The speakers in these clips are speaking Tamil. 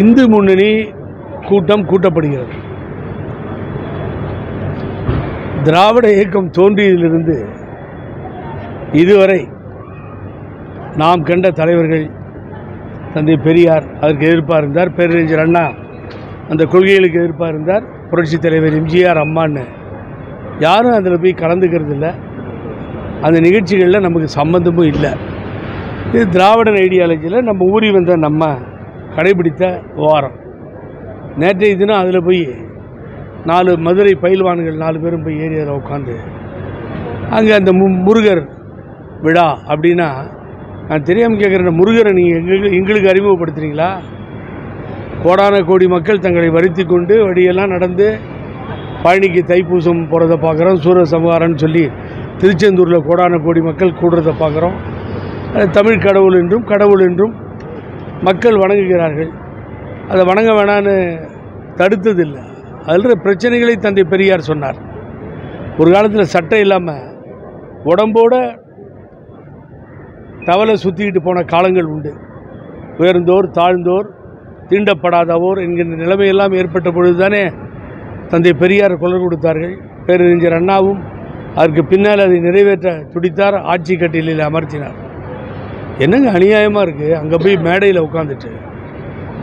இந்து முன்னணி கூட்டம் கூட்டப்படுகிறது. திராவிட இயக்கம் தோன்றியதிலிருந்து இதுவரை நாம் கண்ட தலைவர்கள் தந்தை பெரியார் அதற்கு எதிர்ப்பாக இருந்தார், பேரறிஞர் அண்ணா அந்த கொள்கைகளுக்கு எதிர்ப்பாக இருந்தார், புரட்சி தலைவர் எம்ஜிஆர் அம்மான்னு யாரும் அதில் போய் கலந்துக்கிறது இல்லை. அந்த நிகழ்ச்சிகளில் நமக்கு சம்பந்தமும் இல்லை. இது திராவிடன் ஐடியாலஜியில் நம்ம ஊறி வந்த நம்ம கடைபிடித்த விவகாரம். நேற்றைய தினம் அதில் போய் 4 மதுரை பயில்வான்கள் 4 பேரும் போய் ஏரியாவில் உட்காந்து அங்கே அந்த முருகர் விழா அப்படின்னா, நான் தெரியாமல் கேட்குறேன், முருகரை நீங்கள் எங்களுக்கு அறிமுகப்படுத்துகிறீங்களா? கோடான கோடி மக்கள் தங்களை வருத்தி கொண்டு வழியெல்லாம் நடந்து பழனிக்கு தைப்பூசம் போகிறத பார்க்குறோம். சூர சமகாரம்னு சொல்லி திருச்செந்தூரில் கோடான கோடி மக்கள் கூடுறத பார்க்குறோம். தமிழ் கடவுள் என்றும் மக்கள் வணங்குகிறார்கள். அதை வணங்க வேணான்னு தடுத்ததில்லை. அதில் பிரச்சனைகளை தந்தை பெரியார் சொன்னார். ஒரு காலத்தில் சட்டை இல்லாமல் உடம்போட தவளை சுற்றிக்கிட்டு போன காலங்கள் உண்டு. உயர்ந்தோர் தாழ்ந்தோர் தீண்டப்படாதவோர் என்கின்ற நிலைமையெல்லாம் ஏற்பட்ட பொழுது தானே தந்தை பெரியார் குரல் கொடுத்தார்கள். பேரறிஞர் அண்ணாவும் அதற்கு பின்னால் அதை நிறைவேற்ற துடித்தார், ஆட்சி கட்டிலில் அமர்த்தினார். என்னங்க அநியாயமாக இருக்குது, அங்கே போய் மேடையில் உட்காந்துட்டு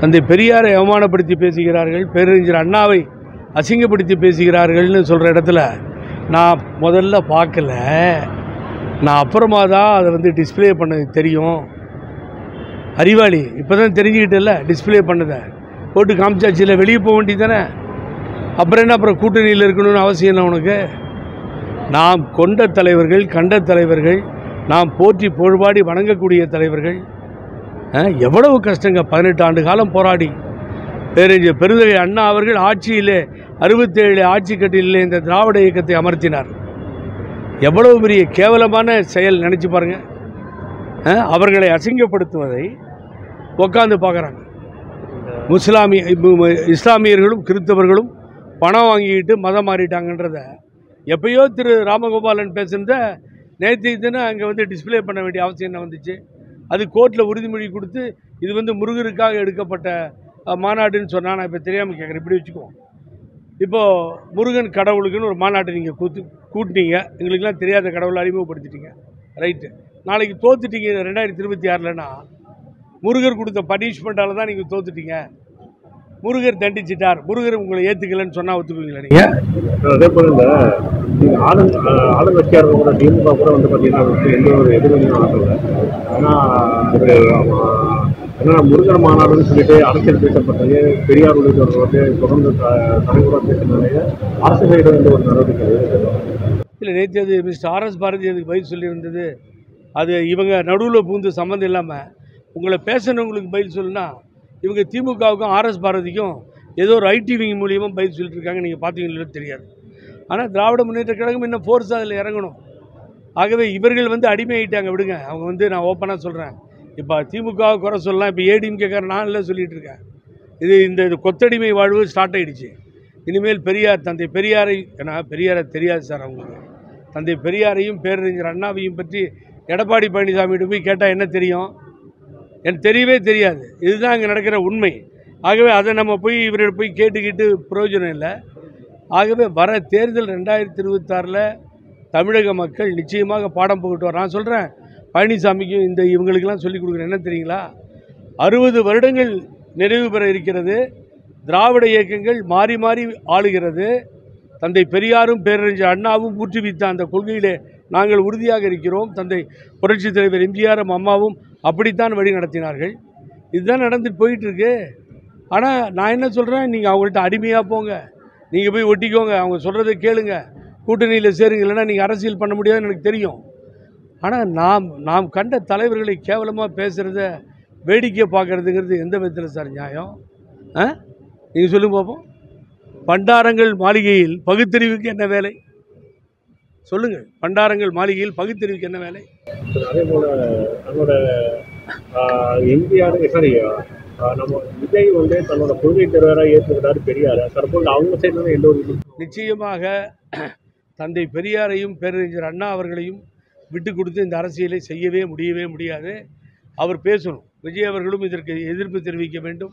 தந்தை பெரியாரை அவமானப்படுத்தி பேசுகிறார்கள், பேரறிஞர் அண்ணாவை அசிங்கப்படுத்தி பேசுகிறார்கள்னு சொல்கிற இடத்துல நான் முதல்ல பார்க்கல, நான் அப்புறமா தான் அதை டிஸ்பிளே பண்ணது தெரியும். அறிவாளி இப்போ தான் தெரிஞ்சுக்கிட்டல, டிஸ்பிளே பண்ணதை போட்டு காமிச்சாச்சில் வெளியே போக வேண்டியது தானே. அப்புறம் என்ன, அப்புறம் கூட்டணியில் இருக்கணும்னு அவசியம் இல்லை உனக்கு? நாம் கொண்ட தலைவர்கள், கண்ட தலைவர்கள், நாம் போற்றி புகழ்பாடி வணங்கக்கூடிய தலைவர்கள் எவ்வளவு கஷ்டங்க. 18 ஆண்டு காலம் போராடி பேரறிஞர் பெருந்தகை அண்ணா அவர்கள் ஆட்சியிலே 67 ஆட்சி கட்டிலே இந்த திராவிட இயக்கத்தை அமர்த்தினார். எவ்வளவு பெரிய கேவலமான செயல் நினச்சி பாருங்கள். அவர்களை அசிங்கப்படுத்துவதை உட்காந்து பார்க்குறாங்க. இஸ்லாமியர்களும் கிறிஸ்தவர்களும் பணம் வாங்கிக்கிட்டு மதம் மாறிட்டாங்கன்றத எப்பயோ திரு ராமகோபாலன் பேசுனத நேற்றைய தினம் அங்கே டிஸ்பிளே பண்ண வேண்டிய அவசியம் என்ன வந்துச்சு? அது கோர்ட்டில் உறுதிமொழி கொடுத்து இது முருகருக்காக எடுக்கப்பட்ட மாநாடுன்னு சொன்னால், நான் இப்போ தெரியாமல் கேட்குறேன். இப்படி வச்சுக்குவோம், இப்போது முருகன் கடவுளுக்குன்னு ஒரு மாநாட்டை நீங்கள் கூட்டினீங்க, எங்களுக்கெல்லாம் தெரியாத கடவுளை அறிமுகப்படுத்திட்டீங்க, ரைட்டு. நாளைக்கு தோத்துட்டீங்க 2026லன்னா முருகர் கொடுத்த பனிஷ்மெண்ட்டால் தான் நீங்கள் தோத்துட்டீங்க, முருகர் தண்டிச்சிட்டார், முருகர் உங்களை ஏற்றுக்கலன்னு சொன்னால் ஒத்துக்குவீங்களா நீங்கள்? அதே போல் இந்த ஆளுங்கட்சியாக கூட திமுக கூட பார்த்தீங்கன்னா எந்த ஒரு எதிர்வினையும் ஆகலை. ஆனால் முருகர் மாநாடுன்னு சொல்லிட்டு அரசியல் பேசப்பட்டது, பெரியார் உள்ளிட்டவர்கள் தொடர்ந்து தலைமுறை பேசினாலே அரசு சைடு ஒரு நடவடிக்கை இல்லை. நேற்று அது மிஸ்டர் RS பாரதி அதுக்கு பதில் சொல்லியிருந்தது. அது இவங்க நடுவில் பூந்து சம்மந்தம் இல்லாமல் உங்களை பேசினவங்களுக்கு பதில் சொல்லுன்னா, இவங்க திமுகவுக்கும் RS பாரதிக்கும் ஏதோ ஒரு ஐடி விங் மூலியமாக பதில் சொல்லிட்டு இருக்காங்க. நீங்கள் பார்த்தீங்களோ தெரியாது. ஆனால் திராவிட முன்னேற்ற கழகம் இன்னும் ஃபோர்ஸாக அதில் இறங்கணும். ஆகவே இவர்கள் அடிமை ஆகிட்டாங்க. விடுங்க, அவங்க நான் ஓப்பனாக சொல்கிறேன். இப்போ திமுகவை குறை சொல்லலாம், இப்போ ஏடிஎம் கேட்குற நான் இல்லை சொல்லிகிட்டு இருக்கேன். இந்த கொத்தடிமை வாழ்வு ஸ்டார்ட் ஆகிடுச்சு. இனிமேல் பெரியார், தந்தை பெரியாரை, ஏன்னா பெரியாரை தெரியாது சார் அவங்களுக்கு. தந்தை பெரியாரையும் பேரறிஞர் அண்ணாவையும் பற்றி எடப்பாடி பழனிசாமிகிட்ட போய் கேட்டால் என்ன தெரியும்? எனக்கு தெரியவே தெரியாது. இதுதான் அங்கே நடக்கிற உண்மை. ஆகவே அதை நம்ம போய் இவர்கிட்ட போய் கேட்டுக்கிட்டு பிரயோஜனம் இல்லை. ஆகவே வர தேர்தல் 2026 தமிழக மக்கள் நிச்சயமாக பாடம் புகட்டுவார். நான் சொல்கிறேன், பழனிசாமிக்கும் இவங்களுக்கெல்லாம் சொல்லிக் கொடுக்குறேன். என்ன தெரியுங்களா, 60 வருடங்கள் நிறைவு பெற இருக்கிறது. திராவிட இயக்கங்கள் மாறி மாறி ஆளுகிறது. தந்தை பெரியாரும் பேரறிஞர் அண்ணாவும் ஊற்றுவித்த அந்த கொள்கையிலே நாங்கள் உறுதியாக இருக்கிறோம். தந்தை புரட்சி தலைவர் எம்ஜிஆரும் அம்மாவும் அப்படித்தான் வழி நடத்தினார்கள். இதுதான் நடந்துட்டு போயிட்டுருக்கு. ஆனால் நான் என்ன சொல்கிறேன், நீங்கள் அவங்கள்ட்ட அடிமையாக போங்க, நீங்கள் போய் ஒட்டிக்கோங்க, அவங்க சொல்கிறத கேளுங்க, கூட்டணியில் சேருங்க, இல்லைன்னா நீங்கள் அரசியல் பண்ண முடியாதுன்னு எனக்கு தெரியும். ஆனால் நாம் கண்ட தலைவர்களை கேவலமாக பேசுகிறத வேடிக்கை பார்க்குறதுங்கிறது எந்த விதத்தில் சார் நியாயம்? நீங்கள் சொல்லுங்க பார்ப்போம். பண்டாரங்கள் மாளிகையில் பகுத்தறிவுக்கு என்ன வேலை சொல்லுங்கள்? பண்டாரங்கள் மாளிகையில் பகுத்தறிவுக்கு என்ன வேலை? அதே போல் நம்மளோட எம்ஜிஆர் நம்ம விஜய் தன்னோட கொள்கை தலைவராக ஏற்றுக்கிறார் பெரியார். தற்போது அவங்க சைடு எந்த ஒரு நிச்சயமாக தந்தை பெரியாரையும் பேரறிஞர் அண்ணா அவர்களையும் விட்டு கொடுத்து இந்த அரசியலை செய்யவே முடியாது. அவர் பேசணும். விஜய் அவர்களும் இதற்கு எதிர்ப்பு தெரிவிக்க வேண்டும்.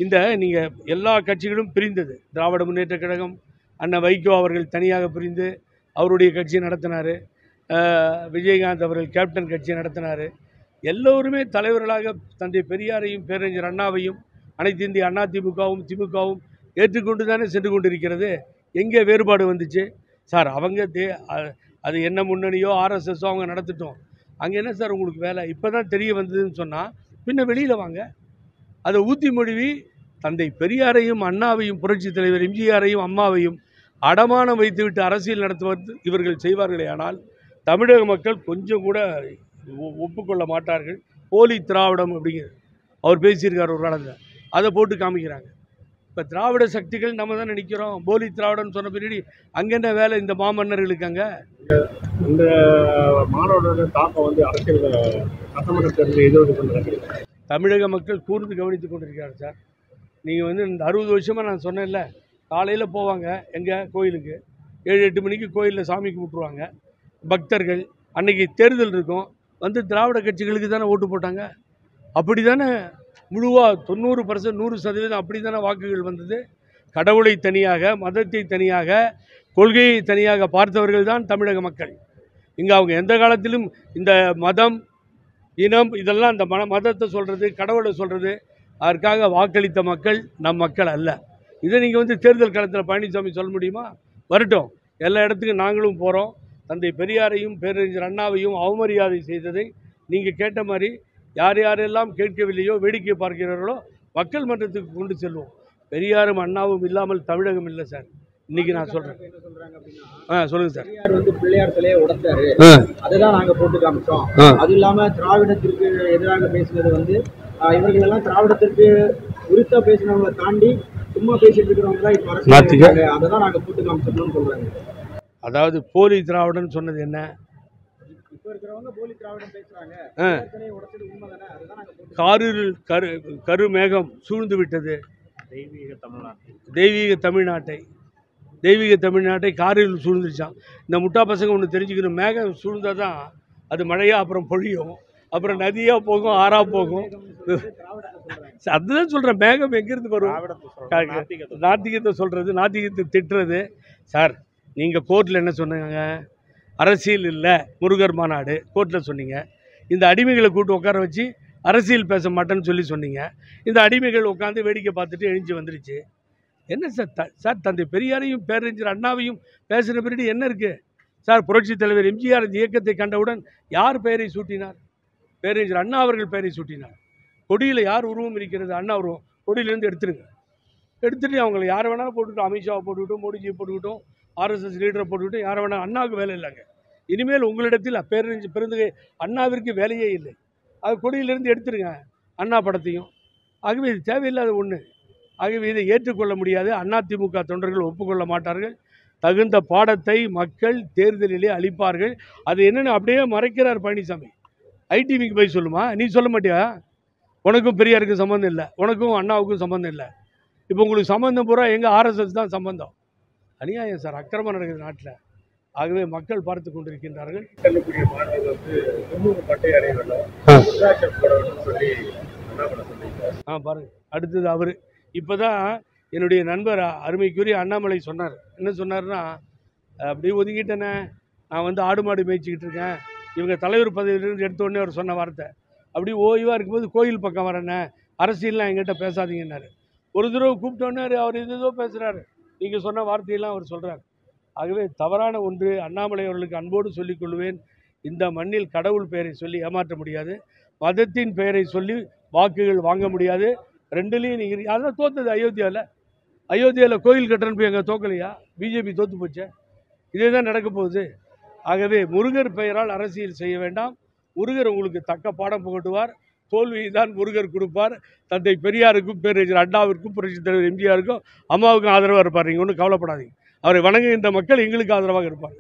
இந்த நீங்கள் எல்லா கட்சிகளும் பிரிந்தது. திராவிட முன்னேற்ற கழகம் அண்ணன் வைகோ அவர்கள் தனியாக பிரிந்து அவருடைய கட்சியை நடத்தினார். விஜயகாந்த் அவர்கள் கேப்டன் கட்சியை நடத்தினார். எல்லோருமே தலைவர்களாக தந்தை பெரியாரையும் பேரறிஞர் அண்ணாவையும் அனைத்து இந்திய அண்ணா திமுகவும் திமுகவும் ஏற்றுக்கொண்டு தானே சென்று கொண்டிருக்கிறது. எங்கே வேறுபாடு வந்துச்சு சார்? அவங்க அது என்ன முன்னணியோ ஆர்எஸ்எஸோ அவங்க நடத்திட்டோம். அங்கே என்ன சார் உங்களுக்கு வேலை? இப்போ தான் தெரிய வந்ததுன்னு சொன்னால் பின்ன வெளியில் வாங்க. அதை ஊற்றி மொழிவி தந்தை பெரியாரையும் அண்ணாவையும் புரட்சித் தலைவர் எம்ஜிஆரையும் அம்மாவையும் அடமானம் வைத்துவிட்டு அரசியல் நடத்துவது இவர்கள் செய்வார்களே ஆனால் தமிழக மக்கள் கொஞ்சம் கூட ஒப்புக்கொள்ள மாட்டார்கள். போலி திராவிடம் அப்படிங்கிறது அவர் பேசியிருக்கார் ஒரு காலத்தில், அதை போட்டு காமிக்கிறாங்க. இப்போ திராவிட சக்திகள் நம்ம தானே நிற்கிறோம். போலி திராவிடம்னு சொன்ன பின்னாடி அங்கே என்ன வேலை இந்த மாமன்னர்களுக்கு? அங்கே இந்த மாணவர்களோட தாக்கம் வந்து அரசியல் சட்டமன்ற தேர்தல் எது தமிழக மக்கள் கூர்ந்து கவனித்து கொண்டிருக்கிறார் சார். நீங்கள் இந்த 60 வருஷமாக நான் சொன்னேன்ல, காலையில் போவாங்க எங்கள் கோயிலுக்கு, 7-8 மணிக்கு கோயிலில் சாமி கும்பிட்ருவாங்க பக்தர்கள். அன்றைக்கி தேர்தல் இருக்கும், திராவிட கட்சிகளுக்கு தானே ஓட்டு போட்டாங்க. அப்படி தானே முழுவாக 90% 100% அப்படி தானே வாக்குகள் வந்தது. கடவுளை தனியாக, மதத்தை தனியாக, கொள்கையை தனியாக பார்த்தவர்கள் தான் தமிழக மக்கள். இங்கே அவங்க எந்த காலத்திலும் இந்த மதம் இனம் இதெல்லாம் அந்த மதத்தை சொல்கிறது, கடவுளை சொல்கிறது, அதற்காக வாக்களித்த மக்கள் நம் மக்கள் அல்ல. இதை நீங்கள் தேர்தல் காலத்தில் பழனிசாமி சொல்ல முடியுமா? வரட்டும், எல்லா இடத்துக்கும் நாங்களும் போகிறோம். தந்தை பெரியாரையும் பேரறிஞர் அண்ணாவையும் அவமரியாதை செய்ததை நீங்கள் கேட்ட மாதிரி யார் யாரெல்லாம் கேட்கவில்லையோ, வேடிக்கை பார்க்கிறார்களோ மக்கள் மன்றத்துக்கு கொண்டு செல்வோம். பெரியாரும் அண்ணாவும் இல்லாமல் தமிழகம் இல்லை சார். இன்னைக்கு நான் சொல்கிறேன். சொல்லுங்கள் சார். பெரியார் பிள்ளையார் சிலையை உடைச்சாரு, அதுதான் நாங்கள் போட்டு காமிச்சோம். அது இல்லாமல் திராவிடத்திற்கு எதிராக பேசினது இவர்கள் எல்லாம் திராவிடத்திற்கு உரித்தா பேசினவங்களை தாண்டி சும்மா பேசிட்டு இருக்கிறவங்க தான் இப்போ அரசு, அதை தான் நாங்கள் போட்டு காமிச்சோம்னு சொல்கிறாங்க. அதாவது போலி திராவிடன்னு சொன்னது என்ன? இப்போ இருக்கிறவங்க போலி திராவிடம் பேசுகிறாங்க. காரில் கருமேகம் சூழ்ந்து விட்டது தெய்வீக தமிழ்நாட்டை காரில் சூழ்ந்துருச்சான். இந்த முட்டா பசங்க ஒன்று தெரிஞ்சுக்கணும், மேகம் சூழ்ந்தால் தான் அது மழையாக அப்புறம் பொழியும், அப்புறம் நதியாக போகும், ஆறாக போகும். அதுதான் சொல்கிறேன், மேகம் எங்கேருந்து வரும்? நாத்திகத்தை சொல்கிறது, நாத்திகத்தை திட்டுறது. சார் நீங்கள் கோர்ட்டில் என்ன சொன்னாங்க? அரசியல் இல்லை, முருகர் மாநாடு கோர்ட்டில் சொன்னீங்க. இந்த அடிமைகளை கூட்டு உட்கார வச்சு அரசியல் பேச மாட்டேன்னு சொல்லி சொன்னீங்க. இந்த அடிமைகள் உட்காந்து வேடிக்கை பார்த்துட்டு எழுஞ்சி வந்துருச்சு. என்ன சார் தந்தை பெரியாரையும் பேரறிஞர் அண்ணாவையும் பேசுகிற பின்னாடி என்ன இருக்குது சார்? புரட்சித் தலைவர் எம்ஜிஆர் இந்த இயக்கத்தை கண்டவுடன் யார் பெயரை சூட்டினார்? பேரறிஞர் அண்ணா அவர்கள் பெயரை சூட்டினார். கொடியில் யார் உருவம் இருக்கிறது? அண்ணா உருவம். கொடியிலேருந்து எடுத்துட்டு அவங்களை யாரை வேணாலும் போட்டுக்கிட்டோம், அமித்ஷாவை போட்டுக்கிட்டோம், மோடிஜியை போட்டுக்கிட்டோம், ஆர்எஸ்எஸ் லீடரை போட்டுக்கிட்டோம், யாரை வேணாலும். அண்ணாவுக்கு வேலை இல்லைங்க. இனிமேல் உங்களிடத்தில் பேரறிஞர் பெருந்தகை அண்ணாவிற்கு வேலையே இல்லை. அது கொடியிலிருந்து எடுத்துருங்க அண்ணா படத்தையும். ஆகவே இது தேவையில்லாத ஒன்று. ஆகவே இதை ஏற்றுக்கொள்ள முடியாது. அதிமுக தொண்டர்கள் ஒப்புக்கொள்ள மாட்டார்கள். தகுந்த பாடத்தை மக்கள் தேர்தலிலே அளிப்பார்கள். அது என்னென்னு அப்படியே மறைக்கிறார் பழனிசாமி. ஐடிவிக்கு போய் சொல்லுமா? நீ சொல்ல மாட்டியா? உனக்கும் பெரியாருக்கும் சம்மந்தம் இல்லை, உனக்கும் அண்ணாவுக்கும் சம்மந்தம் இல்லை. இப்போ உங்களுக்கு சம்மந்தம் பூரா எங்கள் ஆர்எஸ்எஸ் தான் சம்பந்தம். அநியாயம் சார், அக்கிரமம் நடக்குது நாட்டில். ஆகவே மக்கள் பார்த்து கொண்டிருக்கின்றார்கள். பாருங்க, அடுத்தது அவர் இப்போ தான் என்னுடைய நண்பர் அருமைக்குரிய அண்ணாமலை சொன்னார். என்ன சொன்னார்னா, அப்படியே ஒதுங்கிட்டேனே, நான் ஆடு மாடு மேய்ச்சிக்கிட்டு இருக்கேன், இவங்க தலைவர் பதவியிலிருந்து எடுத்தோடனே அவர் சொன்ன வார்த்தை. அப்படி ஓய்வாக இருக்கும்போது கோயில் பக்கம் வரேன்னே, அரசியல்லாம் எங்கிட்ட பேசாதீங்கன்னாரு. ஒரு தடவை கூப்பிட்டோன்னே அவர் ஏதோ பேசுகிறாரு. நீங்கள் சொன்ன வார்த்தையெல்லாம் அவர் சொல்கிறார். ஆகவே தவறான ஒன்று. அண்ணாமலை அவர்களுக்கு அன்போடு சொல்லிக் கொள்வேன், இந்த மண்ணில் கடவுள் பெயரை சொல்லி ஏமாற்ற முடியாது, மதத்தின் பெயரை சொல்லி வாக்குகள் வாங்க முடியாது. ரெண்டுலேயும் நீங்கள் அதெல்லாம் தோத்தது. அயோத்தியாவில் கோயில் கட்டுறன்னு போய் எங்கே தோக்கலையா? பிஜேபி தோற்று போச்சே. இதே தான் நடக்க போகுது. ஆகவே முருகர் பெயரால் அரசியல் செய்ய வேண்டாம். முருகர் உங்களுக்கு தக்க பாடம் புகட்டுவார். தோல்வியை தான் முருகர் கொடுப்பார். தந்தை பெரியாருக்கும் பேரறிஞர் அண்ணாவிற்கும் புரட்சித் தலைவர் எம்ஜிஆருக்கும் அம்மாவுக்கும் ஆதரவாக இருப்பார். நீங்கள் ஒன்றும் கவலைப்படாதீங்க. அவரை வணங்குகின்ற மக்கள் எங்களுக்கு ஆதரவாக இருப்பார்.